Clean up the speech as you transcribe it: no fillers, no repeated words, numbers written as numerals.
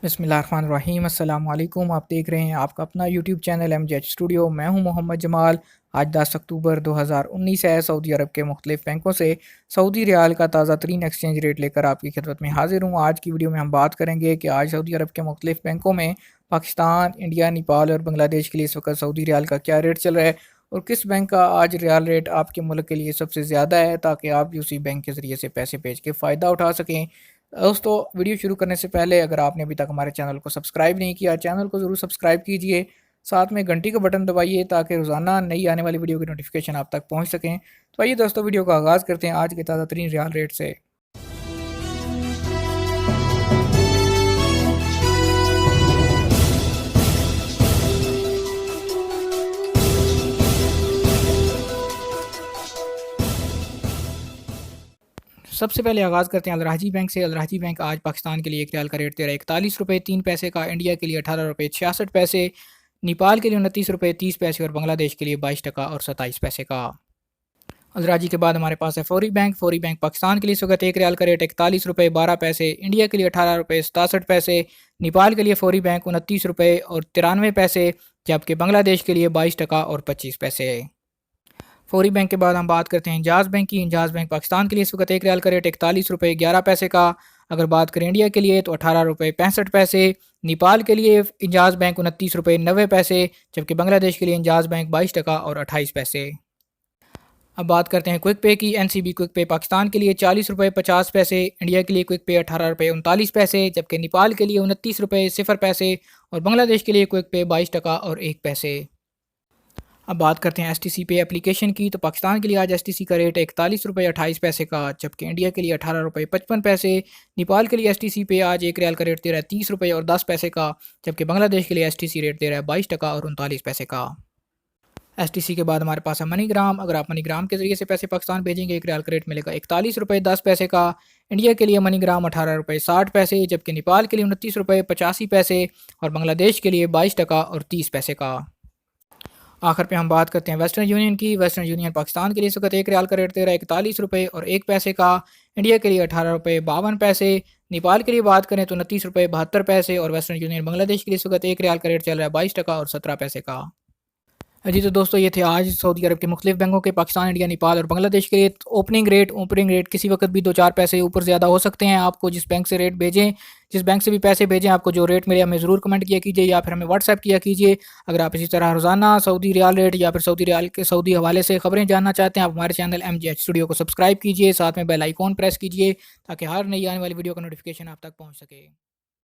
बिस्मिल्लाहिर्रहमानिर्रहीम अस्सलाम वालेकुम। आप देख रहे हैं आपका अपना यूट्यूब चैनल MJ स्टूडियो। मैं हूं मोहम्मद जमाल। आज 10 अक्टूबर 2019 है। सऊदी अरब के मुख्तलिफ बैंकों से सऊदी रियाल का ताज़ा तरीन एक्सचेंज रेट लेकर आपकी खिदमत में हाजिर हूँ। आज की वीडियो में हम बात करेंगे कि आज सऊदी अरब के मुख्तलिफ बैंकों में पाकिस्तान, इंडिया, नेपाल और बांग्लादेश के लिए इस वक्त सऊदी रियाल का क्या रेट चल रहा है और किस बैंक का आज रियाल रेट आपके मुल्क के लिए सबसे ज़्यादा है, ताकि आप भी उसी बैंक के ज़रिए से पैसे भेज के फ़ायदा उठा सकें। दोस्तों, वीडियो शुरू करने से पहले अगर आपने अभी तक हमारे चैनल को सब्सक्राइब नहीं किया, चैनल को ज़रूर सब्सक्राइब कीजिए। साथ में घंटी का बटन दबाइए ताकि रोज़ाना नई आने वाली वीडियो की नोटिफिकेशन आप तक पहुंच सकें। तो आइए दोस्तों, वीडियो का आगाज़ करते हैं आज के ताज़ा तरीन रियाल रेट से। सबसे पहले आगाज़ करते हैं अलराजी बैंक से। अलराजी बैंक आज पाकिस्तान के लिए एक रियाल का रेट दे रहा है 41 रुपये 3 पैसे का, इंडिया के लिए 18 रुपये 66 पैसे, नेपाल के लिए 29 रुपये 30 पैसे और बांग्लादेश के लिए 22 टका और 27 पैसे का। अलराजी के बाद हमारे पास है फौरी बैंक। फौरी बैंक पाकिस्तान के लिए इस वक्त एक रियाल का रेट 41 रुपये 12 पैसे, इंडिया के लिए 18 रुपये 67 पैसे, नेपाल के लिए फौरी बैंक 29 रुपये और 93 पैसे, जबकि बांग्लादेश के लिए 22 टका और 25 पैसे है। फौरी बैंक के बाद हम बात करते हैं इंजाज़ बैंक की। इंजाज़ बैंक पाकिस्तान के लिए इस वक्त एक रियाल का रेट 41 रुपये 11 पैसे का। अगर बात करें इंडिया के लिए तो 18 रुपये 65 पैसे, नेपाल के लिए इंजाज़ बैंक 29 रुपये 90 पैसे, जबकि बांग्लादेश के लिए इंजाज़ बैंक 22 टका और 28 पैसे। अब बात करते हैं क्विक पे की। NCB क्विक पे पाकिस्तान के लिए 40 रुपये 50 पैसे, इंडिया के लिए क्विक पे 18 रुपये 39 पैसे, जबकि नेपाल के लिए 29 रुपये 0 पैसे और बांग्लादेश के लिए क्विक पे 22 टका और 1 पैसे। अब बात करते हैं STC पे एप्लीकेशन की। तो पाकिस्तान के लिए आज STC का रेट 41 रुपये 28 पैसे का, जबकि इंडिया के लिए 18 रुपये 55 पैसे, नेपाल के लिए STC पे आज एक रियाल का रेट दे रहा है 30 रुपये और 10 पैसे का, जबकि बांग्लादेश के लिए STC रेट दे रहा है 22 टका और 39 पैसे का। STC के बाद हमारे पास है मनीग्राम। अगर आप मनीग्राम के जरिए से पैसे पाकिस्तान भेजेंगे एक रियाल का रेट मिलेगा 41 रुपये 10 पैसे का, इंडिया के लिए मनीग्राम 18 रुपये 60 पैसे, जबकि नेपाल के लिए 29 रुपये 85 पैसे और बांग्लादेश के लिए 22 टका और 30 पैसे का। आखिर पे हम बात करते हैं वेस्टर्न यूनियन की। वेस्टर्न यूनियन पाकिस्तान के लिए इस वक्त एक रियाल का रेट दे रहा है 41 रुपये 1 पैसे का, इंडिया के लिए 18 रुपये 52 पैसे, नेपाल के लिए बात करें तो 29 रुपये 72 पैसे और वेस्टर्न यूनियन बांग्लादेश के लिए इस वक्त एक रियाल का रेट चल रहा है 22 टका और 17 पैसे का। जी तो दोस्तों, ये थे आज सऊदी अरब के मुख्तलिफ बैंकों के पाकिस्तान, इंडिया, नेपाल और बांग्लादेश के लिए ओपनिंग रेट किसी वक्त भी 2-4 पैसे ऊपर ज़्यादा हो सकते हैं। आपको जिस बैंक से रेट भेजें, जिस बैंक से भी पैसे भेजें, आपको जो रेट मिले हमें ज़रूर कमेंट किया कीजिए या फिर हमें व्हाट्सएप किया कीजिए। अगर आप इसी तरह रोज़ाना सऊदी रियाल रेट या फिर सऊदी रियाल के सऊदी हवाले से खबरें जानना चाहते हैं, आप हमारे चैनल MJ स्टूडियो को सब्सक्राइब कीजिए, साथ में बेल आइकॉन प्रेस कीजिए ताकि हर नई आने वाली वीडियो का नोटिफिकेशन आप तक पहुँच सके।